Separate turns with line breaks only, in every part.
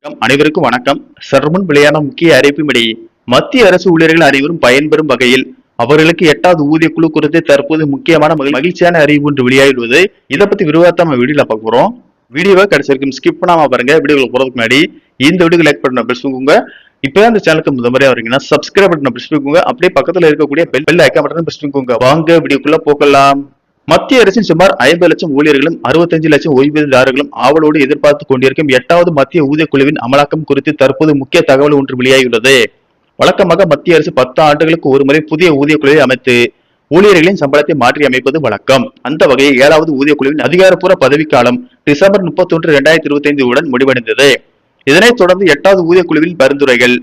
அனைவருக்கும் வணக்கம். சர்முன் வெளியான முக்கிய அறிவிப்பின்படி மத்திய அரசு ஊழியர்கள் அனைவரும் பயன்பெறும் வகையில் அவர்களுக்கு 8வது ஊதிய குழு குறித்து தற்போது முக்கியமான மகிழ்ச்சியான அறிவிப்பு ஒன்று வெளியாகியுள்ளது. இதை பத்தி விரிவாக நம்ம வீடியோல பார்க்க போறோம். வீடியோவை கடைசி வரைக்கும் ஸ்கிப் பண்ணாம பாருங்க. வீடியோல போறதுக்கு முன்னாடி இந்த வீடியோக்கு லைக் பட்டனை பிரஸ் பண்ணுங்க. இப்போ இந்த சேனலுக்கு முதல்முறையா வரீங்கன்னா சப்ஸ்கிரைப் பட்டனை பிரஸ் பண்ணுங்க. அப்படியே பக்கத்துல இருக்கக்கூடிய பெல் ஐக்கான் பட்டனை பிரஸ் பண்ணுங்க. வாங்க வீடியோக்குள்ள போகலாம். மத்திய அரசின் சுமார் 50 லட்சம் ஊழியர்களும் 65 லட்சம் ஓய்வூதியதாரர்களும் ஆவலோடு எதிர்பார்த்து கொண்டிருக்கும் 8வது மத்திய ஊதிய குழுவின் அமலாக்கம் குறித்து தற்போது முக்கிய தகவல் ஒன்று வெளியாகியுள்ளது. வழக்கமாக மத்திய அரசு 10 ஆண்டுகளுக்கு ஒருமுறை புதிய ஊதிய குழுவை அமைத்து ஊழியர்களின் சம்பளத்தை மாற்றி அமைப்பது வழக்கம். அந்த வகையில் 7வது ஊதிய குழுவின் அதிகாரப்பூர்வ பதவிக்காலம் டிசம்பர் 31, 2025 உடன் முடிவடைந்தது. இதனைத் தொடர்ந்து 8வது ஊதிய குழுவின் பரிந்துரைகள்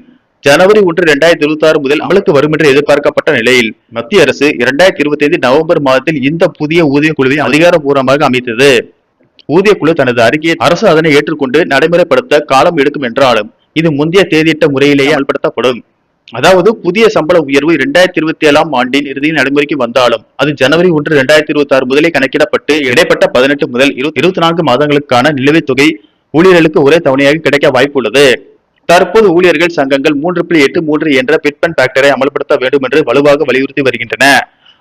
ஜனவரி 1, 2026 முதல் அமலுக்கு வரும் என்று எதிர்பார்க்கப்பட்ட நிலையில் மத்திய அரசு 2025 நவம்பர் மாதத்தில் இந்த புதிய ஊதிய குழுவை அதிகாரப்பூர்வமாக அமைத்தது. ஊதிய குழு தனது அறிக்கையை அரசு அதனை ஏற்றுக்கொண்டு நடைமுறைப்படுத்த காலம் எடுக்கும் என்றாலும் இது முந்தைய தேதியிட்ட முறையிலேயே அமல்படுத்தப்படும். அதாவது புதிய சம்பள உயர்வு 2027 ஆண்டின் இறுதியில் நடைமுறைக்கு வந்தாலும் அது ஜனவரி 1, 2026 முதலே கணக்கிடப்பட்டு இடைப்பட்ட 18 முதல் 24 மாதங்களுக்கான நிலுவைத் தொகை ஊழியர்களுக்கு ஒரே தவணையாக கிடைக்க வாய்ப்புள்ளது. தற்போது ஊழியர்கள் சங்கங்கள் 3.83 என்ற பிட்பன் ஃபேக்டரை அமல்படுத்த வேண்டும் என்று வலுவாக வலியுறுத்தி வருகின்றன.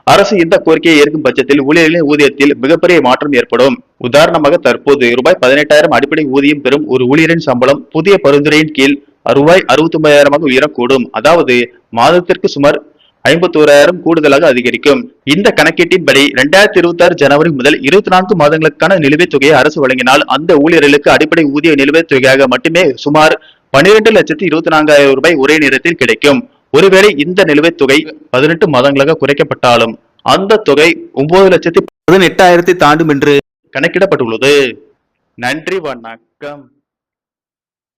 அரசு இந்த கோரிக்கையை ஏற்கும் பட்சத்தில் ஊழியர்களின் ஊதியத்தில் மிகப்பெரிய மாற்றம் ஏற்படும். உதாரணமாக தற்போது ரூபாய் 18,000 அடிப்படை ஊதியம் பெறும் ஒரு ஊழியரின் சம்பளம் புதிய பரிந்துரையின் கீழ் ரூபாய் 69,000 உயரக்கூடும். அதாவது மாதத்திற்கு சுமார் 51,000 கூடுதலாக அதிகரிக்கும். இந்த கணக்கீட்டின்படி 2026 ஜனவரி முதல் 24 மாதங்களுக்கான நிலுவைத் தொகையை அரசு வழங்கினால் அந்த ஊழியர்களுக்கு அடிப்படை ஊதிய நிலுவைத் தொகையாக மட்டுமே சுமார் 12,24,000 ரூபாய் ஒரே நேரத்தில் கிடைக்கும். ஒருவேளை இந்த நிலுவைத் தொகை 18 மாதங்களாக குறைக்கப்பட்டாலும் அந்த தொகை 9,18,000 தாண்டும் என்று கணக்கிடப்பட்டுள்ளது. நன்றி, வணக்கம்.